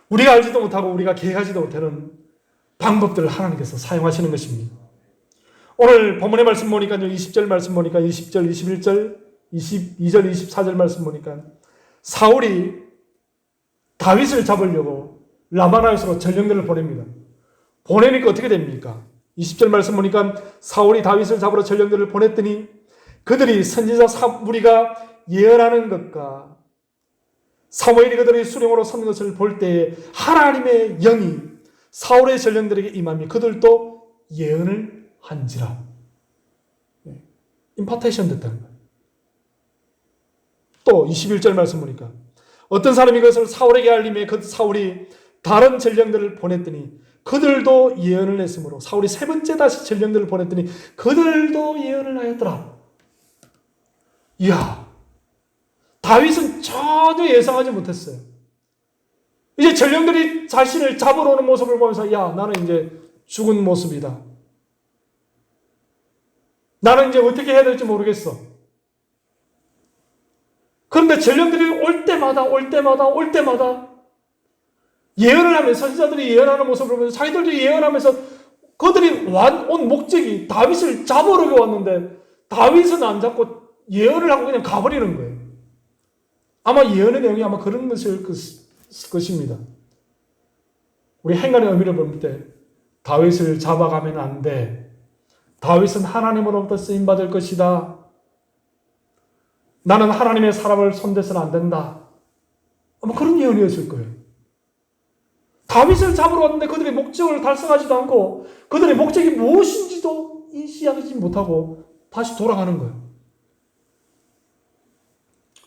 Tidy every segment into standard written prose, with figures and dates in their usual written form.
우리가 알지도 못하고 우리가 계획하지도 못하는 방법들을 하나님께서 사용하시는 것입니다. 오늘 본문의 말씀 보니까요, 20절 말씀 보니까 20절, 21절, 22절, 24절 말씀 보니까 사울이 다윗을 잡으려고 라마나에서 전령들을 보냅니다. 보내니까 어떻게 됩니까? 20절 말씀 보니까 사울이 다윗을 잡으러 전령들을 보냈더니 그들이 선지자 무리가 예언하는 것과 사무엘이 그들의 수령으로 선 것을 볼 때에 하나님의 영이 사울의 전령들에게 임하며 그들도 예언을 한지라. 임파테이션 됐다는 거예요. 또 21절 말씀 보니까 어떤 사람이 그것을 사울에게 알림해 그 사울이 다른 전령들을 보냈더니 그들도 예언을 했으므로 사울이 세 번째 다시 전령들을 보냈더니 그들도 예언을 하였더라. 이야, 다윗은 전혀 예상하지 못했어요. 이제 전령들이 자신을 잡으러 오는 모습을 보면서 야, 나는 이제 죽은 모습이다. 나는 이제 어떻게 해야 될지 모르겠어. 그런데 전령들이 올 때마다 예언을 하면서 선지자들이 예언하는 모습을 보면서 자기들도 예언하면서 그들이 온 목적이 다윗을 잡으러 왔는데 다윗은 안 잡고 예언을 하고 그냥 가버리는 거예요. 아마 예언의 내용이 아마 그런 것일 것입니다. 우리 행간의 의미를 볼 때 다윗을 잡아가면 안 돼. 다윗은 하나님으로부터 쓰임받을 것이다. 나는 하나님의 사람을 손대서는 안 된다. 아마 그런 예언이었을 거예요. 다윗을 잡으러 왔는데 그들의 목적을 달성하지도 않고 그들의 목적이 무엇인지도 인지하지 못하고 다시 돌아가는 거예요.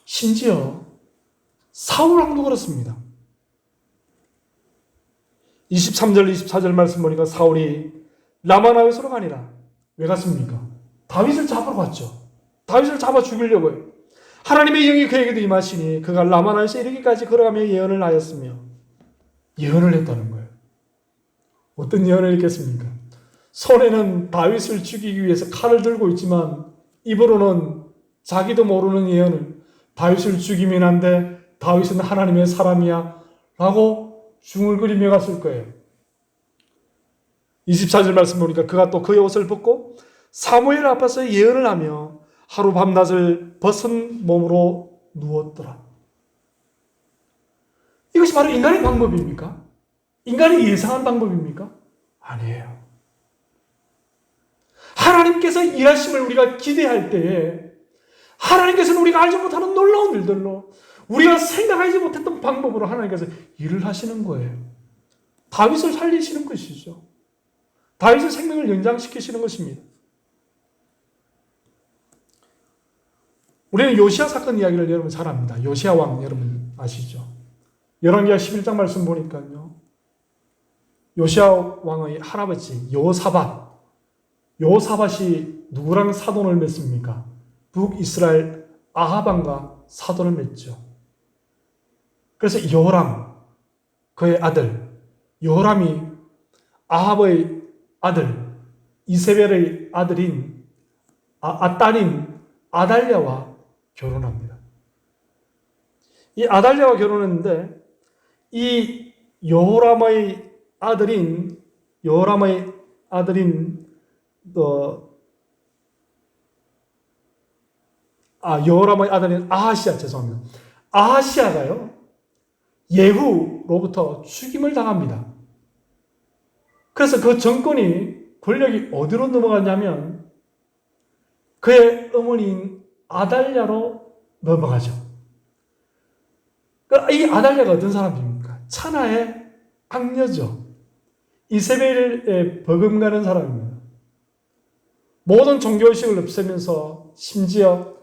심지어 사울왕도 그렇습니다. 23절 24절 말씀 보니까 사울이 라마나에서로 가니라. 왜 갔습니까? 다윗을 잡으러 갔죠. 다윗을 잡아 죽이려고요. 하나님의 영이 그에게도 임하시니 그가 라마나에서 이르기까지 걸어가며 예언을 하였으며 예언을 했다는 거예요. 어떤 예언을 했겠습니까? 손에는 다윗을 죽이기 위해서 칼을 들고 있지만 입으로는 자기도 모르는 예언을 다윗을 죽이면 안 돼. 다윗은 하나님의 사람이야. 라고 중얼거리며 갔을 거예요. 24절 말씀 보니까 그가 또 그의 옷을 벗고 사무엘 앞에서 예언을 하며 하루 밤낮을 벗은 몸으로 누웠더라. 이것이 바로 인간의 방법입니까? 인간이 예상한 방법입니까? 아니에요. 하나님께서 일하심을 우리가 기대할 때에 하나님께서는 우리가 알지 못하는 놀라운 일들로 우리가 생각하지 못했던 방법으로 하나님께서 일을 하시는 거예요. 다윗을 살리시는 것이죠. 다윗의 생명을 연장시키시는 것입니다. 우리는 요시야 사건 이야기를 여러분 잘 압니다. 요시야 왕 여러분 아시죠? 열왕기하 11장 말씀 보니까요. 요시야 왕의 할아버지 요사밧이 누구랑 사돈을 맺습니까? 북이스라엘 아하방과 사돈을 맺죠. 그래서 여호람, 그의 아들 여호람이 아합의 아들 이세벨의 딸인 아달랴와 결혼합니다. 이 아달랴와 결혼했는데 이 여호람의 아들인 아하시아가요 예후로부터 죽임을 당합니다. 그래서 그 정권이 권력이 어디로 넘어갔냐면 그의 어머니인 아달랴로 넘어가죠. 이 아달랴가 어떤 사람입니까? 천하의 악녀죠. 이세벨에 버금가는 사람입니다. 모든 종교의식을 없애면서 심지어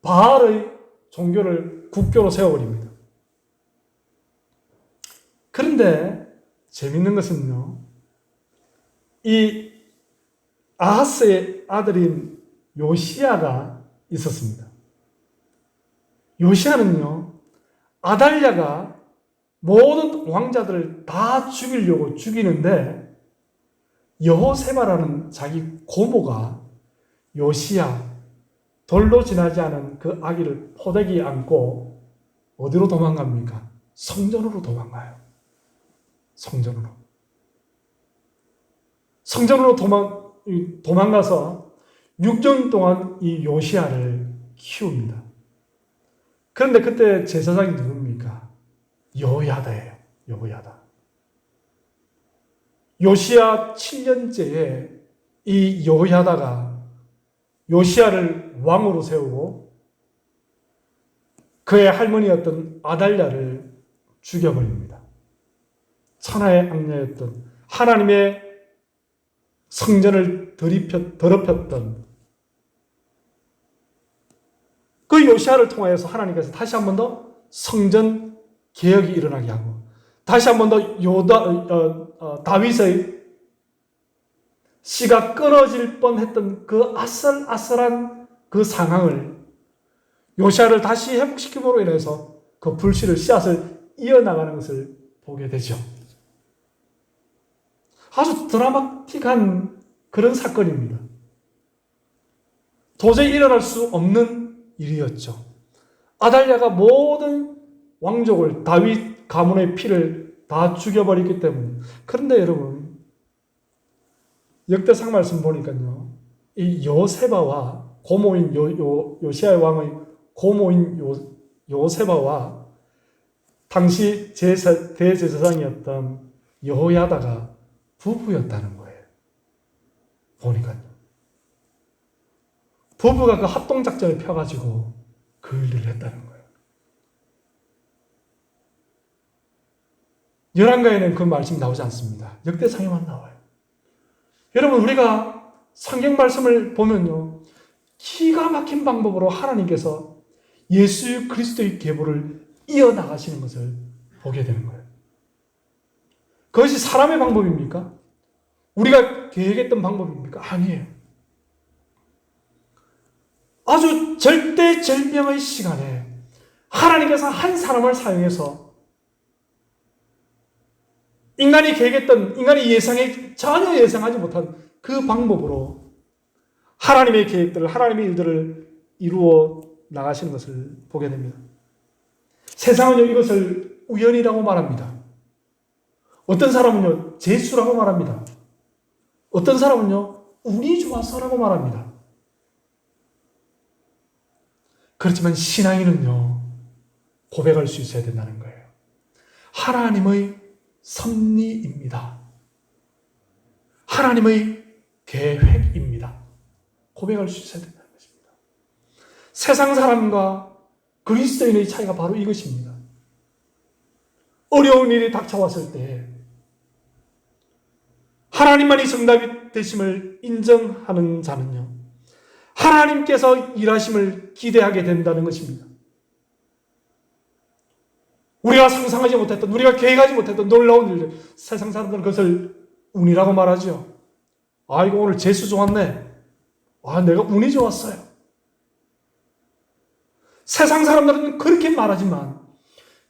바알의 종교를 국교로 세워버립니다. 그런데 재밌는 것은요, 이 아하스의 아들인 요시야가 있었습니다. 요시야는요, 아달랴가 모든 왕자들을 다 죽이려고 죽이는데 여호세바라는 자기 고모가 요시야 돌로 지나지 않은 그 아기를 포대기에 안고 어디로 도망갑니까? 성전으로 도망가요. 성전으로. 성전으로 도망가서 6년 동안 이 요시야를 키웁니다. 그런데 그때 제사장이 누굽니까? 여호야다예요. 여호야다. 요시야 7년째에 이 여호야다가 요시야를 왕으로 세우고 그의 할머니였던 아달랴를 죽여버립니다. 천하의 악녀였던 하나님의 성전을 더럽혔던 그 요시야를 통하여서 하나님께서 다시 한 번 더 성전 개혁이 일어나게 하고 다시 한 번 더 다윗의 씨가 끊어질 뻔했던 그 아슬아슬한 그 상황을 요시야를 다시 회복시킴으로 인해서 그 불씨를 씨앗을 이어나가는 것을 보게 되죠. 아주 드라마틱한 그런 사건입니다. 도저히 일어날 수 없는 일이었죠. 아달랴가 모든 왕족을 다윗 가문의 피를 다 죽여버렸기 때문에. 그런데 여러분 역대상 말씀 보니까요, 이 요세바와 고모인 요시야의 왕의 고모인 요세바와 당시 대제사장이었던 여호야다가 부부였다는 거예요. 보니까요. 부부가 그 합동작전을 펴가지고 그 일을 했다는 거예요. 열왕가에는 그 말씀이 나오지 않습니다. 역대상에만 나와요. 여러분, 우리가 성경 말씀을 보면요, 기가 막힌 방법으로 하나님께서 예수 그리스도의 계보를 이어나가시는 것을 보게 되는 거예요. 그것이 사람의 방법입니까? 우리가 계획했던 방법입니까? 아니에요. 아주 절대절명의 시간에 하나님께서 한 사람을 사용해서 인간이 계획했던, 전혀 예상하지 못한 그 방법으로 하나님의 계획들을, 하나님의 일들을 이루어 나가시는 것을 보게 됩니다. 세상은요, 이것을 우연이라고 말합니다. 어떤 사람은요, 재수라고 말합니다. 어떤 사람은요, 운이 좋아서라고 말합니다. 그렇지만 신앙인은요, 고백할 수 있어야 된다는 거예요. 하나님의 섭리입니다. 하나님의 계획입니다. 고백할 수 있어야 된다는 것입니다. 세상 사람과 그리스도인의 차이가 바로 이것입니다. 어려운 일이 닥쳐왔을 때 하나님만이 정답이 되심을 인정하는 자는요, 하나님께서 일하심을 기대하게 된다는 것입니다. 우리가 상상하지 못했던, 우리가 계획하지 못했던 놀라운 일들, 세상 사람들은 그것을 운이라고 말하죠. 아, 이거 오늘 재수 좋았네. 아, 내가 운이 좋았어요. 세상 사람들은 그렇게 말하지만,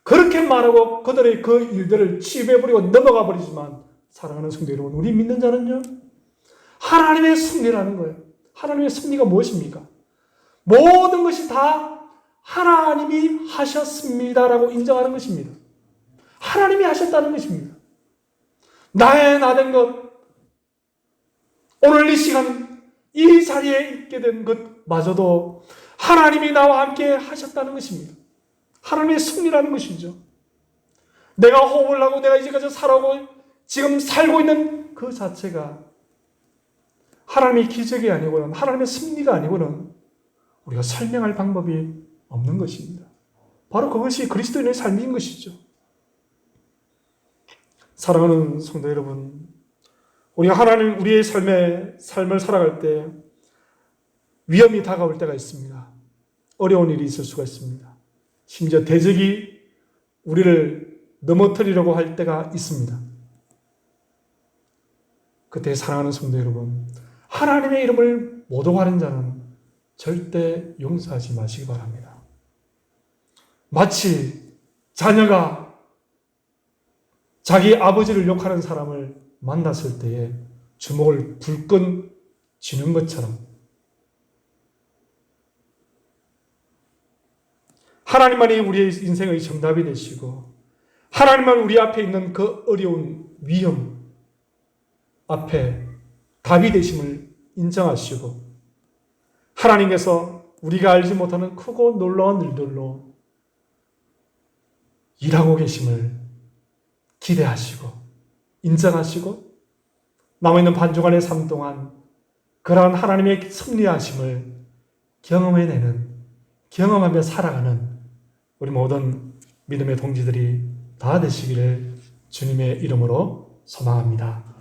그렇게 말하고 그들의 그 일들을 치유해버리고 넘어가 버리지만, 사랑하는 성도 여러분, 우리 믿는 자는요, 하나님의 섭리라는 거예요. 하나님의 섭리가 무엇입니까? 모든 것이 다 하나님이 하셨습니다라고 인정하는 것입니다. 하나님이 하셨다는 것입니다. 나의 나된 것, 오늘 이 시간 이 자리에 있게 된 것마저도 하나님이 나와 함께 하셨다는 것입니다. 하나님의 섭리라는 것이죠. 내가 호흡을 하고 내가 이제까지 살아오고 지금 살고 있는 그 자체가 하나님의 기적이 아니고는, 하나님의 섭리가 아니고는 우리가 설명할 방법이 없는 것입니다. 바로 그것이 그리스도인의 삶인 것이죠. 사랑하는 성도 여러분, 우리가 우리의 삶을 살아갈 때 위험이 다가올 때가 있습니다. 어려운 일이 있을 수가 있습니다. 심지어 대적이 우리를 넘어뜨리려고 할 때가 있습니다. 그때 사랑하는 성도 여러분, 하나님의 이름을 모독하는 자는 절대 용서하지 마시기 바랍니다. 마치 자녀가 자기 아버지를 욕하는 사람을 만났을 때에 주먹을 불끈 쥐는 것처럼 하나님만이 우리의 인생의 정답이 되시고 하나님은 우리 앞에 있는 그 어려운 위험 앞에 답이 되심을 인정하시고 하나님께서 우리가 알지 못하는 크고 놀라운 일들로 일하고 계심을 기대하시고 인정하시고 남아있는 반주간의 삶 동안 그러한 하나님의 섭리하심을 경험하며 살아가는 우리 모든 믿음의 동지들이 다 되시기를 주님의 이름으로 소망합니다.